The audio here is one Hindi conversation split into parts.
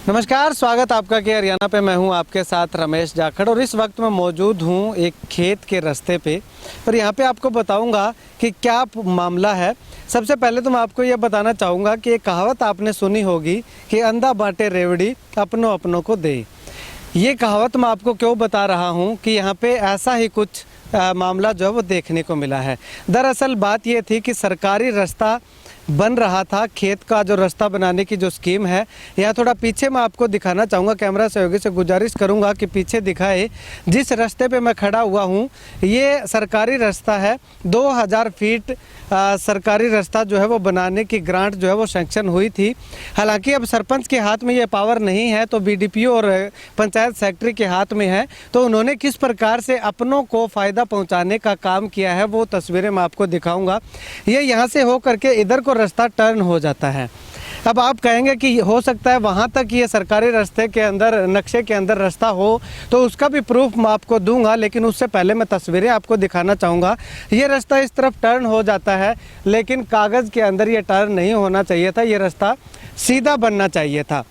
नमस्कार, स्वागत आपका के हरियाणा पे। मैं हूं आपके साथ रमेश जाखड़ और इस वक्त मैं मौजूद हूं एक खेत के रास्ते पे और यहां पे आपको बताऊंगा कि क्या मामला है। सबसे पहले तो मैं आपको ये बताना चाहूँगा कि एक कहावत आपने सुनी होगी कि अंधा बांटे रेवड़ी अपनों अपनों को दे। ये कहावत मैं आपको क्यों बता रहा हूँ कि यहाँ पे ऐसा ही कुछ मामला जो है वो देखने को मिला है। दरअसल बात ये थी कि सरकारी रास्ता बन रहा था, खेत का जो रास्ता बनाने की जो स्कीम है। यहाँ थोड़ा पीछे मैं आपको दिखाना चाहूँगा, कैमरा सहयोगी से गुजारिश करूँगा कि पीछे दिखाए। जिस रास्ते पे मैं खड़ा हुआ हूँ ये सरकारी रास्ता है। 2000 फीट सरकारी रास्ता जो है वो बनाने की ग्रांट जो है वो सैंक्शन हुई थी। हालांकि अब सरपंच के हाथ में ये पावर नहीं है, तो बीडीपीओ और पंचायत सेक्रेटरी के हाथ में है। तो उन्होंने किस प्रकार से अपनों को फ़ायदा पहुंचाने का काम किया है वो तस्वीरें मैं आपको दिखाऊंगा। ये यहाँ से हो करके इधर को रास्ता टर्न हो जाता है। अब आप कहेंगे कि हो सकता है वहाँ तक ये सरकारी रास्ते के अंदर, नक्शे के अंदर रास्ता हो, तो उसका भी प्रूफ मैं आपको दूंगा, लेकिन उससे पहले मैं तस्वीरें आपको दिखाना चाहूँगा। ये रास्ता इस तरफ टर्न हो जाता है, लेकिन कागज़ के अंदर ये टर्न नहीं होना चाहिए था। ये रास्ता सीधा बनना चाहिए था।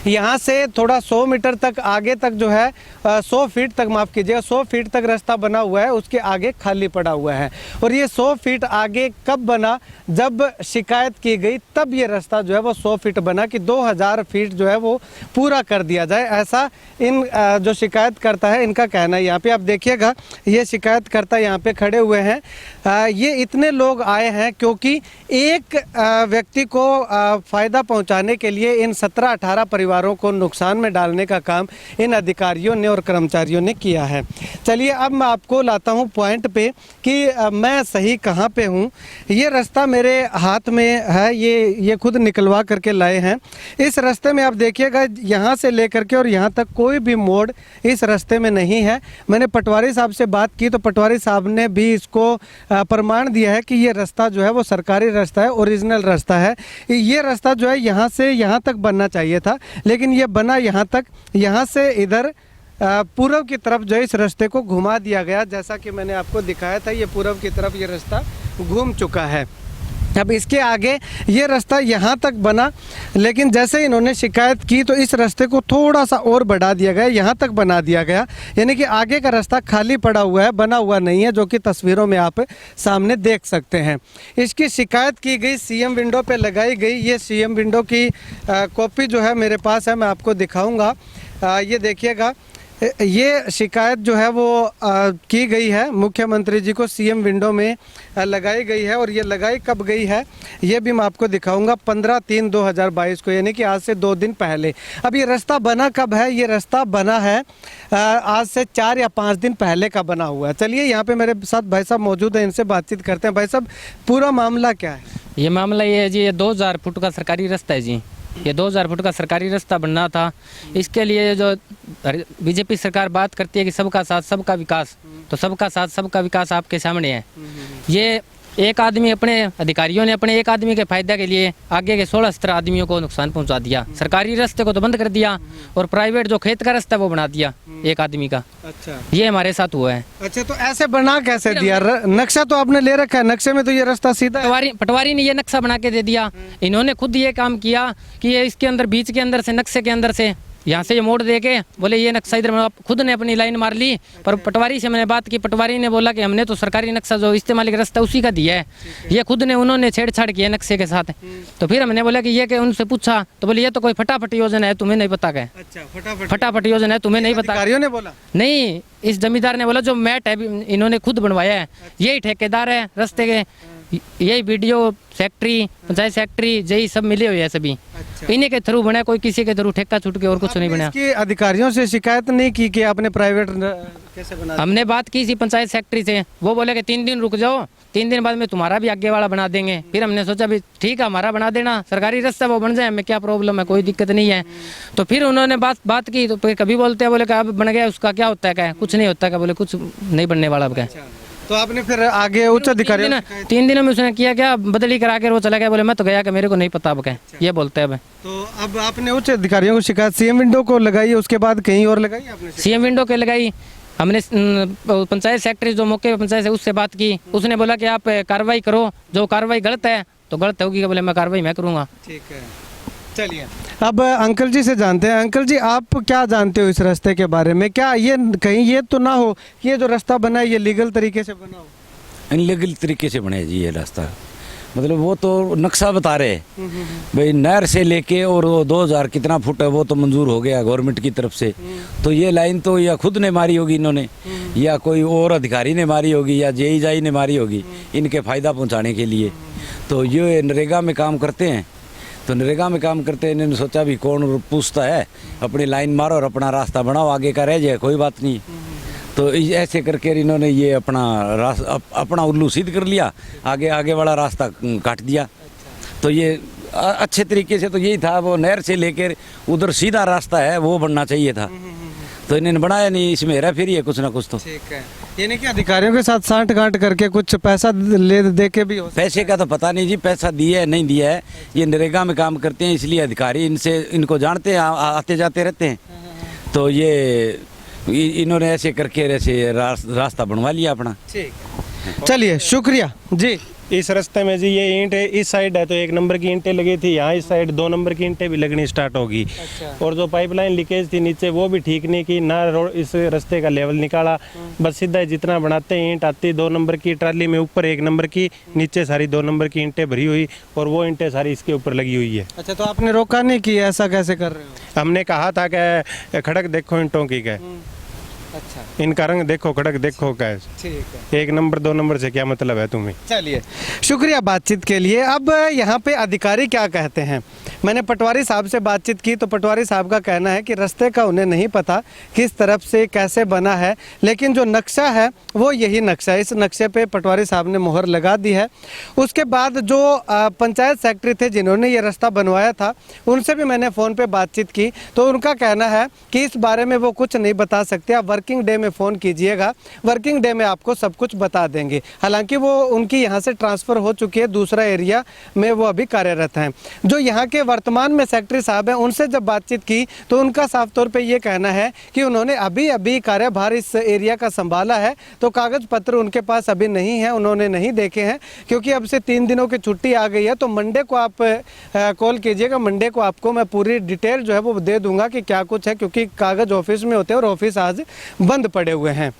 यहाँ से थोड़ा 100 मीटर तक आगे तक जो है 100 फीट तक, माफ़ कीजिएगा, 100 फीट तक रास्ता बना हुआ है, उसके आगे खाली पड़ा हुआ है। और ये 100 फीट आगे कब बना? जब शिकायत की गई तब ये रास्ता जो है वो 100 फीट बना कि 2000 फीट जो है वो पूरा कर दिया जाए, ऐसा इन जो शिकायत करता है इनका कहना है। यहाँ पे आप देखिएगा, ये शिकायत करता यहाँ पे खड़े हुए हैं। ये इतने लोग आए हैं क्योंकि एक व्यक्ति को फ़ायदा पहुँचाने के लिए इन 17-18 परिवारों को नुकसान में डालने का काम इन अधिकारियों ने और कर्मचारियों ने किया है। चलिए अब मैं आपको लाता हूं पॉइंट पे कि मैं सही कहां पे हूं। ये रास्ता मेरे हाथ में है, ये खुद निकलवा करके लाए हैं। इस रास्ते में आप देखिएगा, यहां से लेकर के और यहां तक कोई भी मोड़ इस रास्ते में नहीं है। मैंने पटवारी साहब से बात की तो पटवारी साहब ने भी इसको प्रमाण दिया है कि ये रास्ता जो है वो सरकारी रास्ता है, ओरिजिनल रास्ता है। ये रास्ता जो है यहाँ से यहाँ तक बनना चाहिए था, लेकिन ये बना यहाँ तक। यहाँ से इधर पूर्व की तरफ जो इस रास्ते को घुमा दिया गया। जैसा कि मैंने आपको दिखाया था, ये पूर्व की तरफ ये रास्ता घूम चुका है। अब इसके आगे ये रास्ता यहाँ तक बना, लेकिन जैसे इन्होंने शिकायत की तो इस रास्ते को थोड़ा सा और बढ़ा दिया गया, यहाँ तक बना दिया गया। यानी कि आगे का रास्ता खाली पड़ा हुआ है, बना हुआ नहीं है, जो कि तस्वीरों में आप सामने देख सकते हैं। इसकी शिकायत की गई, सीएम विंडो पे लगाई गई। ये सीएम विंडो की कॉपी जो है मेरे पास है, मैं आपको दिखाऊँगा। ये देखिएगा, ये शिकायत जो है वो की गई है मुख्यमंत्री जी को, सीएम विंडो में लगाई गई है। और ये लगाई कब गई है ये भी मैं आपको दिखाऊंगा, 15/3/2022 को, यानी कि आज से 2 दिन पहले। अब ये रास्ता बना कब है? ये रास्ता बना है आज से 4 या 5 दिन पहले का बना हुआ है। चलिए यहाँ पे मेरे साथ भाई साहब मौजूद हैं, इनसे बातचीत करते हैं। भाई साहब, पूरा मामला क्या है? ये मामला ये है जी, ये 2000 फुट का सरकारी रास्ता है जी। ये 2000 फुट का सरकारी रास्ता बनना था। इसके लिए जो बीजेपी सरकार बात करती है कि सबका साथ सबका विकास, तो सबका साथ सबका विकास आपके सामने है। ये एक आदमी, अपने अधिकारियों ने अपने एक आदमी के फायदे के लिए आगे के 16-17 आदमियों को नुकसान पहुंचा दिया। सरकारी रास्ते को तो बंद कर दिया और प्राइवेट जो खेत का रास्ता वो बना दिया एक आदमी का। अच्छा, ये हमारे साथ हुआ है। अच्छा, तो ऐसे बना कैसे दिया? नक्शा तो आपने ले रखा है, नक्शे में तो ये रास्ता सीधा है। पटवारी ने ये नक्शा बना के दे दिया। इन्होंने खुद ये काम किया कि ये इसके अंदर, बीच के अंदर से, नक्शे के अंदर से यहाँ से ये मोड़ दे के बोले ये नक्शा इधर, खुद ने अपनी लाइन मार ली। पर पटवारी से मैंने बात की, पटवारी ने बोला कि हमने तो सरकारी नक्शा जो इस्तेमाल का रास्ता उसी का दिया है, ये खुद ने, उन्होंने छेड़छाड़ किया नक्शे के साथ। तो फिर हमने बोला कि ये कि उनसे पूछा तो बोले ये तो कोई फटाफट योजना है, तुम्हें नहीं पता क्या? अच्छा, फटाफट योजना है, तुम्हें नहीं पता? अधिकारियों ने बोला? नहीं, इस जमींदार ने बोला जो मैट है इन्होंने खुद बनवाया है, यही ठेकेदार है रास्ते के, यही VDO secretary, panchayat secretary, JE सब मिले हुए हैं सभी। अच्छा। इन्हीं के थ्रू बना, कोई किसी के थ्रू ठेका छूट के और कुछ नहीं बना। इसकी अधिकारियों से शिकायत नहीं की कि आपने प्राइवेट कैसे बना? हमने बात की थी पंचायत सेक्रेटरी से, वो बोले कि 3 दिन रुक जाओ, 3 दिन बाद में तुम्हारा भी आगे वाला बना देंगे। फिर हमने सोचा भी ठीक है, हमारा बना देना, सरकारी रास्ता वो बन जाए, हमें क्या प्रॉब्लम है, कोई दिक्कत नहीं है। तो फिर उन्होंने बात की तो फिर कभी बोलते हैं, बोले कि अब बन गया उसका क्या होता है, क्या कुछ नहीं होता, क्या बोले कुछ नहीं बनने वाला अब क्या। तो आपने फिर आगे उच्च अधिकारियों 3 दिनों में उसने किया क्या, बदली करा के वो चला गया, बोले मैं तो गया कि मेरे को नहीं पता अब क्या। ये बोलते हैं अब। तो अब आपने उच्च अधिकारियों को शिकायत सीएम विंडो को लगाई, उसके बाद कहीं और लगाई आपने? सीएम विंडो के लगाई। हमने पंचायत सेक्रेटरी जो मौके पे पंचायत से उससे बात की, उसने बोला कि आप कार्रवाई करो, जो कार्रवाई गलत है तो गलत होगी, बोले मैं कार्रवाई मैं करूँगा। ठीक है। चलिए अब अंकल जी से जानते हैं। अंकल जी, आप क्या जानते हो इस रास्ते के बारे में? क्या ये कहीं ये तो ना हो कि ये जो रास्ता बना है ये लीगल तरीके से बना हो? इनलीगल तरीके से बने जी ये रास्ता, मतलब वो तो नक्शा बता रहे भाई नहर से लेके और वो 2000 कितना फुट है वो तो मंजूर हो गया गवर्नमेंट की तरफ से। तो ये लाइन तो या खुद ने मारी होगी इन्होंने, या कोई और अधिकारी ने मारी होगी, या जेईजाई ने मारी होगी इनके फ़ायदा पहुंचाने के लिए। तो ये नरेगा में काम करते हैं, तो नरेगा में काम करते हैं, इन्होंने सोचा भी कौन पूछता है, अपनी लाइन मारो और अपना रास्ता बनाओ, आगे का रह जाए कोई बात नहीं। तो ऐसे करके इन्होंने ये अपना उल्लू सीध कर लिया, आगे वाला रास्ता काट दिया। तो ये अच्छे तरीके से तो यही था, वो नहर से लेकर उधर सीधा रास्ता है वो बनना चाहिए था, तो इन्होंने बनाया नहीं, इसमें हेरा फेरी है कुछ ना कुछ। तो ठीक है, यानी कि अधिकारियों के साथ सांठ-गांठ करके कुछ पैसा ले दे के भी हो? पैसे का तो पता नहीं जी, पैसा दिया है नहीं दिया है, ये नरेगा में काम करते हैं इसलिए अधिकारी इनको जानते हैं, आते जाते रहते हैं। तो ये इन्होंने ऐसे करके ऐसे रास्ता बनवा लिया अपना। ठीक, चलिए शुक्रिया जी। इस रास्ते में जी ये ईंट है, इस साइड है तो 1 नंबर की ईंटें लगी थी, यहाँ इस साइड 2 नंबर की ईंटें भी लगनी स्टार्ट होगी। और जो पाइपलाइन लीकेज थी नीचे वो भी ठीक नहीं की ना, रोड इस रास्ते का लेवल निकाला, बस सीधा जितना बनाते हैं ईंट आती 2 नंबर की ट्राली में, ऊपर 1 नंबर की, नीचे सारी 2 नंबर की ईंटें भरी हुई और वो ईंटें सारी इसके ऊपर लगी हुई है। अच्छा, तो आपने रोका नहीं कि ऐसा कैसे कर रहे हो? हमने कहा था कि खड़क देखो ईंटों की क्या, अच्छा, इनका रंग देखो, खड़क देखो क्या, ठीक है। 1 नंबर 2 नंबर से क्या मतलब है तुम्हें। चलिए शुक्रिया बातचीत के लिए। अब यहाँ पे अधिकारी क्या कहते हैं, मैंने पटवारी साहब से बातचीत की तो पटवारी साहब का कहना है कि रास्ते का उन्हें नहीं पता किस तरफ से कैसे बना है, लेकिन जो नक्शा है वो यही नक्शा है। इस नक्शे पे पटवारी साहब ने मुहर लगा दी है। उसके बाद जो पंचायत सेक्रेटरी थे जिन्होंने ये रास्ता बनवाया था, उनसे भी मैंने फ़ोन पे बातचीत की तो उनका कहना है कि इस बारे में वो कुछ नहीं बता सकते, आप वर्किंग डे में फ़ोन कीजिएगा, वर्किंग डे में आपको सब कुछ बता देंगे। हालांकि वो उनकी यहाँ से ट्रांसफ़र हो चुकी है, दूसरा एरिया में वो अभी कार्यरत हैं। जो यहाँ के वर्तमान में सेक्रेटरी साहब हैं, उनसे जब बातचीत की तो उनका साफ तौर पे ये कहना है कि उन्होंने अभी अभी कार्यभार इस एरिया का संभाला है, तो कागज़ पत्र उनके पास अभी नहीं है, उन्होंने नहीं देखे हैं, क्योंकि अब से 3 दिनों की छुट्टी आ गई है। तो मंडे को आप कॉल कीजिएगा, मंडे को आपको मैं पूरी डिटेल जो है वो दे दूंगा कि क्या कुछ है, क्योंकि कागज़ ऑफिस में होते हैं और ऑफिस आज बंद पड़े हुए हैं।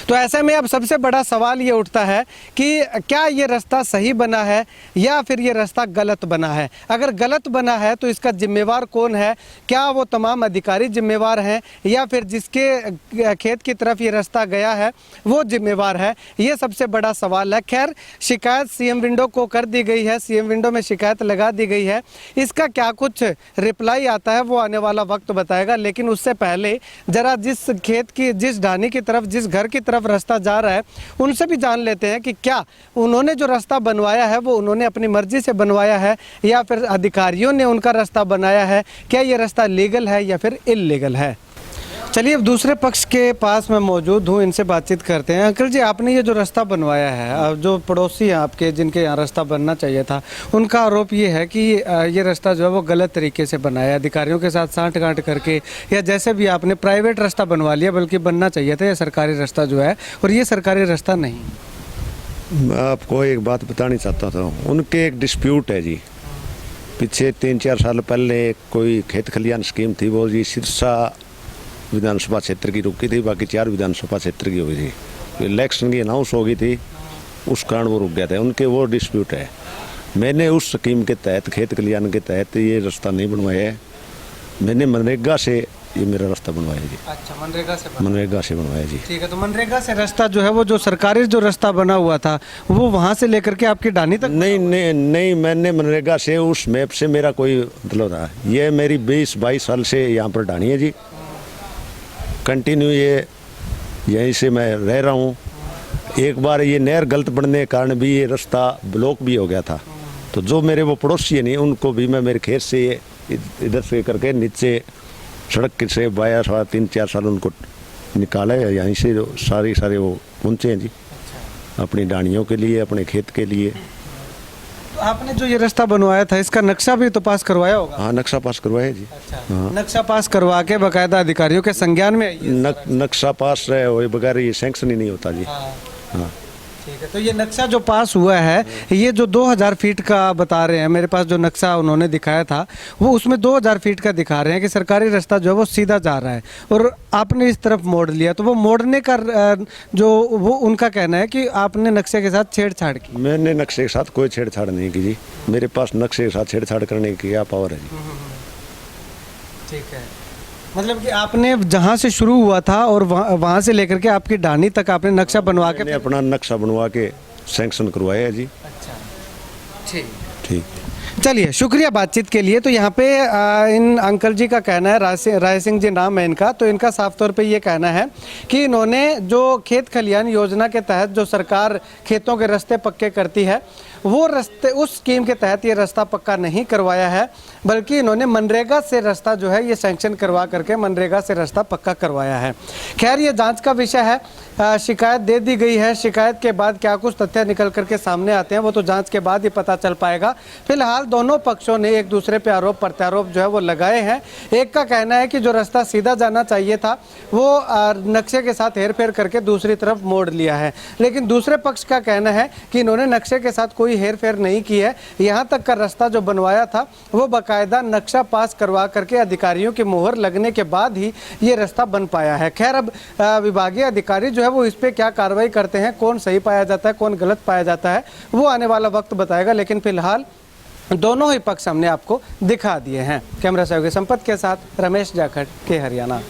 तो ऐसे में अब सबसे बड़ा सवाल ये उठता है कि क्या ये रास्ता सही बना है या फिर ये रास्ता गलत बना है। अगर गलत बना है तो इसका जिम्मेवार कौन है, क्या वो तमाम अधिकारी जिम्मेवार हैं या फिर जिसके खेत की तरफ ये रास्ता गया है वो जिम्मेवार है, ये सबसे बड़ा सवाल है। खैर, शिकायत सीएम विंडो को कर दी गई है, सीएम विंडो में शिकायत लगा दी गई है, इसका क्या कुछ रिप्लाई आता है वो आने वाला वक्त बताएगा। लेकिन उससे पहले ज़रा जिस खेत की, जिस ढानी की तरफ, जिस घर की तरफ रास्ता जा रहा है उनसे भी जान लेते हैं कि क्या उन्होंने जो रास्ता बनवाया है वो उन्होंने अपनी मर्जी से बनवाया है या फिर अधिकारियों ने उनका रास्ता बनाया है, क्या ये रास्ता लीगल है या फिर इल्लीगल है। चलिए अब दूसरे पक्ष के पास मैं मौजूद हूँ, इनसे बातचीत करते हैं। अंकल जी, आपने ये जो रास्ता बनवाया है, अब जो पड़ोसी हैं आपके जिनके यहाँ रास्ता बनना चाहिए था, उनका आरोप ये है कि ये रास्ता जो है वो गलत तरीके से बनाया है, अधिकारियों के साथ सांठ-गांठ करके, या जैसे भी आपने प्राइवेट रास्ता बनवा लिया, बल्कि बनना चाहिए था ये सरकारी रास्ता जो है, और ये सरकारी रास्ता नहीं। मैं आपको एक बात बतानी चाहता था, उनके एक डिस्प्यूट है जी। पीछे 3-4 साल पहले कोई खेत खलियान स्कीम थी, वो जी सिरसा विधानसभा क्षेत्र की रुकी थी, बाकी 4 विधानसभा क्षेत्र की हुई थी। इलेक्शन की अनाउंस हो गई थी, उस कारण वो रुक गया था, उनके वो डिस्प्यूट है। मैंने उस स्कीम के तहत, खेत कल्याण के तहत ये रास्ता नहीं बनवाया है, मैंने मनरेगा से ये मेरा रास्ता बनवाया जी। अच्छा, मनरेगा से बनवाया जी। ठीक है, तो मनरेगा से रास्ता जो है वो जो सरकारी जो रास्ता बना हुआ था वो वहाँ से लेकर के आपकी डानी तक? नहीं, मैंने मनरेगा से, उस मैप से मेरा कोई मतलब था। ये मेरी 20-22 साल से यहाँ पर डानी है जी, कंटिन्यू ये यहीं से मैं रह रहा हूँ। एक बार ये नहर गलत बनने के कारण भी ये रास्ता ब्लॉक भी हो गया था, तो जो मेरे वो पड़ोसी है नहीं, उनको भी मैं मेरे खेत से इधर से करके नीचे सड़क से वाया 3-4 साल उनको निकाला है, यहीं से सारे वो पहुँचे हैं जी अपनी डानियों के लिए, अपने खेत के लिए। तो आपने जो ये रास्ता बनवाया था इसका नक्शा भी तो पास करवाया होगा? हाँ, नक्शा पास करवाया जी। अच्छा, हाँ। नक्शा पास करवा के बाकायदा अधिकारियों के संज्ञान में नक्शा पास रहे हुए बगैर ये सैंक्शन ही नहीं होता जी। हाँ। हाँ, ठीक है, तो ये नक्शा जो पास हुआ है, ये जो 2000 फीट का बता रहे हैं, मेरे पास जो नक्शा उन्होंने दिखाया था वो उसमें 2000 फीट का दिखा रहे हैं कि सरकारी रास्ता जो है वो सीधा जा रहा है और आपने इस तरफ मोड़ लिया, तो वो मोड़ने का जो वो उनका कहना है कि आपने नक्शे के साथ छेड़छाड़ की। मैंने नक्शे के साथ कोई छेड़छाड़ नहीं की जी, मेरे पास नक्शे के साथ छेड़छाड़ करने की क्या पावर है जी। ठीक है, मतलब कि आपने जहाँ से शुरू हुआ था और वहाँ से लेकर के आपकी ढाणी तक आपने नक्शा बनवा के मैंने अपना नक्शा बनवा के सैंक्शन करवाया जी। अच्छा, ठीक ठीक। चलिए, शुक्रिया बातचीत के लिए। तो यहाँ पे इन अंकल जी का कहना है, राय सिंह जी नाम है इनका, तो इनका साफ तौर पे ये कहना है कि इन्होंने जो खेत खलियान योजना के तहत जो सरकार खेतों के रास्ते पक्के करती है, वो रास्ते उस स्कीम के तहत ये रास्ता पक्का नहीं करवाया है, बल्कि इन्होंने मनरेगा से रास्ता जो है ये सैंक्शन करवा करके मनरेगा से रास्ता पक्का करवाया है। खैर, ये जांच का विषय है, शिकायत दे दी गई है, शिकायत के बाद क्या कुछ तथ्य निकल करके सामने आते हैं वो तो जांच के बाद ही पता चल पाएगा। फिलहाल दोनों पक्षों ने एक दूसरे पे आरोप प्रत्यारोप जो है वो लगाए हैं। एक का कहना है कि जो रास्ता सीधा जाना चाहिए था वो नक्शे के साथ हेरफेर करके दूसरी तरफ मोड़ लिया है, लेकिन दूसरे पक्ष का कहना है कि इन्होंने नक्शे के साथ कोई हेरफेर नहीं की है, यहाँ तक का रास्ता जो बनवाया था वो बाकायदा नक्शा पास करवा करके अधिकारियों की मोहर लगने के बाद ही ये रास्ता बन पाया है। खैर, अब विभागीय अधिकारी जो है वो इस पे क्या कार्रवाई करते हैं, कौन सही पाया जाता है कौन गलत पाया जाता है, वो आने वाला वक्त बताएगा, लेकिन फिलहाल दोनों ही पक्ष हमने आपको दिखा दिए हैं। कैमरा सहयोगी संपत के साथ रमेश जाखड़ के हरियाणा।